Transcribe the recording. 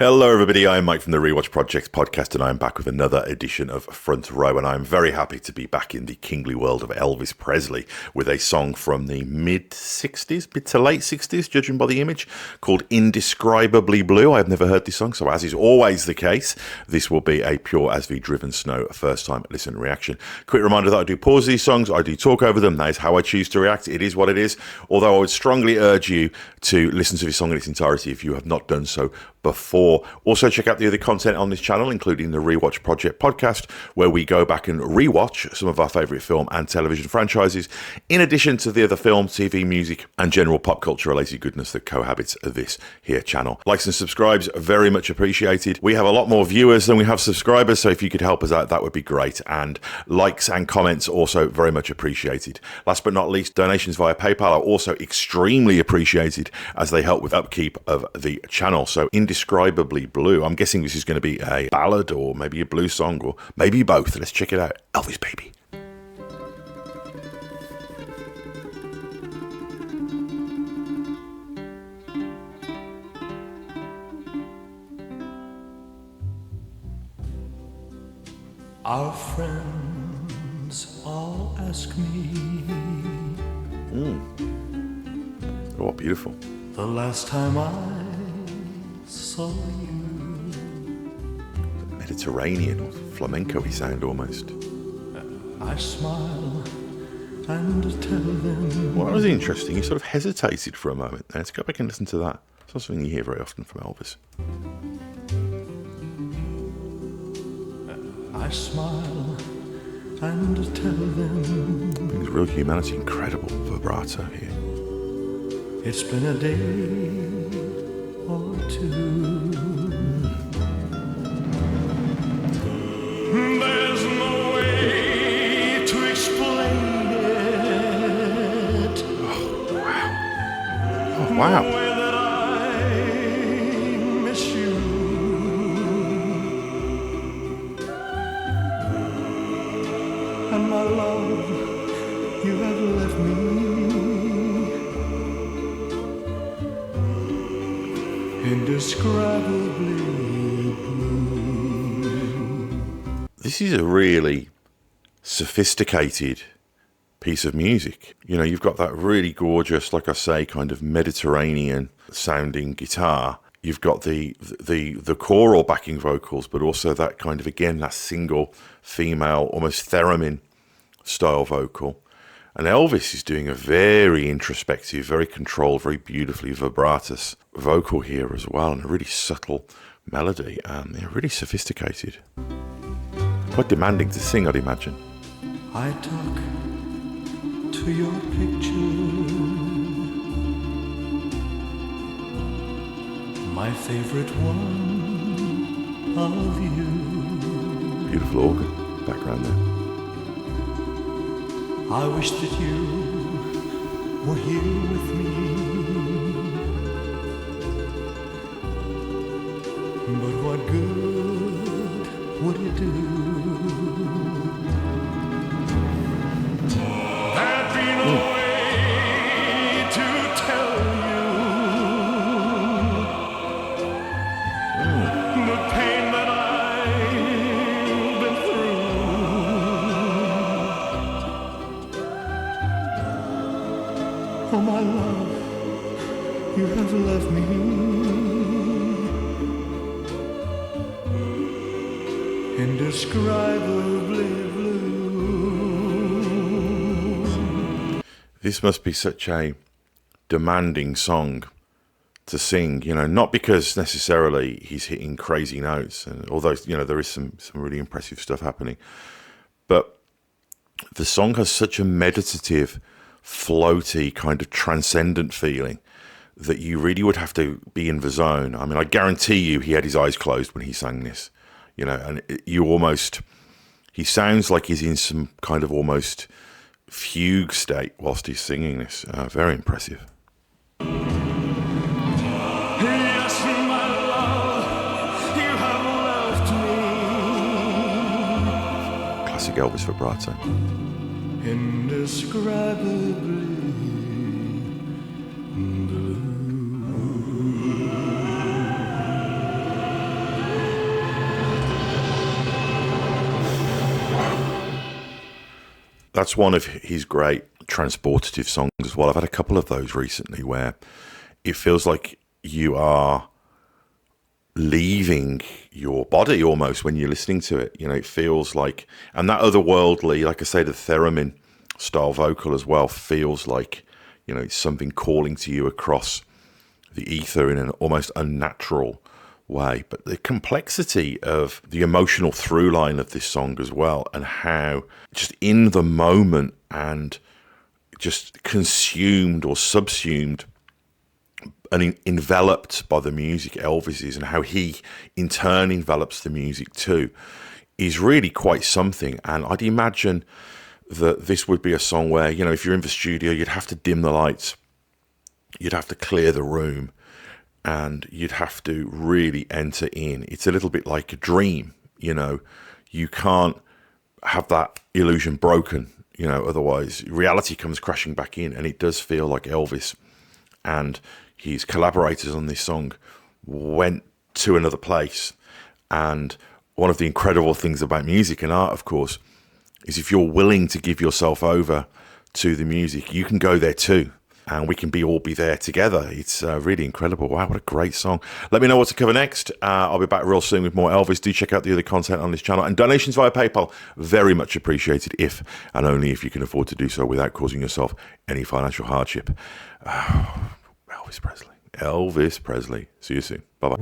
Hello everybody, I'm Mike from the Rewatch Projects podcast and I'm back with another edition of Front Row, and I'm very happy to be back in the kingly world of Elvis Presley with a song from the mid-60s, mid to late 60s, judging by the image, called Indescribably Blue. I've never heard this song, so as is always the case, this will be a pure As V Driven Snow first time listen reaction. Quick reminder that I do pause these songs, I do talk over them, that is how I choose to react, it is what it is, although I would strongly urge you to listen to this song in its entirety if you have not done so before. Also check out the other content on this channel, including the Rewatch Project podcast, where we go back and rewatch some of our favourite film and television franchises, in addition to the other film, TV, music, and general pop culture related goodness that cohabits this here channel. Likes and subscribes are very much appreciated. We have a lot more viewers than we have subscribers, so if you could help us out, that would be great. And likes and comments also very much appreciated. Last but not least, donations via PayPal are also extremely appreciated as they help with upkeep of the channel. So Indescribably Blue. I'm guessing this is going to be a ballad or maybe a blues song or maybe both. Let's check it out. Elvis, baby. Our friends all ask me. Oh, beautiful. The last time I saw you. Mediterranean or flamenco-y sound almost. I smile and tell them. Well, that was interesting. You sort of hesitated for a moment there. Let's go back and listen to that. It's not something you hear very often from Elvis. I smile and tell them. Brings real humanity, incredible vibrato here. It's been a day or two. There's no way to explain it. Oh, wow. The way that I miss you. And my love, you have left me. Indescribably blue. This is a really sophisticated piece of music. You know, you've got that really gorgeous, like I say, kind of Mediterranean sounding guitar. You've got the choral backing vocals, but also that kind of, again, that single female, almost theremin style vocal. And Elvis is doing a very introspective, very controlled, very beautifully vibratus vocal here as well, and a really subtle melody. Really sophisticated. Quite demanding to sing, I'd imagine. I talk to your picture, my favorite one of you. Beautiful organ background there. I wish that you were here with me. But what good would it do? There'd be no way to tell you the pain that I've been through. Oh, my love, you have left me. Indescribably blue. This must be such a demanding song to sing, you know, not because necessarily he's hitting crazy notes, and although, you know, there is some really impressive stuff happening, but the song has such a meditative, floaty, kind of transcendent feeling that you really would have to be in the zone. I mean, I guarantee you he had his eyes closed when he sang this. You know, and he sounds like he's in some kind of almost fugue state whilst he's singing this. Very impressive. Yes, my love, you have left me. Classic Elvis vibrato. Indescribably blue. That's one of his great transportative songs as well. I've had a couple of those recently where it feels like you are leaving your body almost when you're listening to it. You know, it feels like, and that otherworldly, like I say, the theremin style vocal as well feels like, you know, it's something calling to you across the ether in an almost unnatural way. But the complexity of the emotional through line of this song as well, and how just in the moment and just consumed or subsumed and enveloped by the music Elvis is, and how he in turn envelops the music too, is really quite something. And I'd imagine that this would be a song where, you know, if you're in the studio, you'd have to dim the lights, you'd have to clear the room, and you'd have to really enter in. It's a little bit like a dream, you know. You can't have that illusion broken, you know, otherwise reality comes crashing back in. And it does feel like Elvis and his collaborators on this song went to another place. And one of the incredible things about music and art, of course, is if you're willing to give yourself over to the music, you can go there too. And we can all be there together. It's really incredible. Wow, what a great song. Let me know what to cover next. I'll be back real soon with more Elvis. Do check out the other content on this channel. And donations via PayPal, very much appreciated if and only if you can afford to do so without causing yourself any financial hardship. Elvis Presley. Elvis Presley. See you soon. Bye-bye.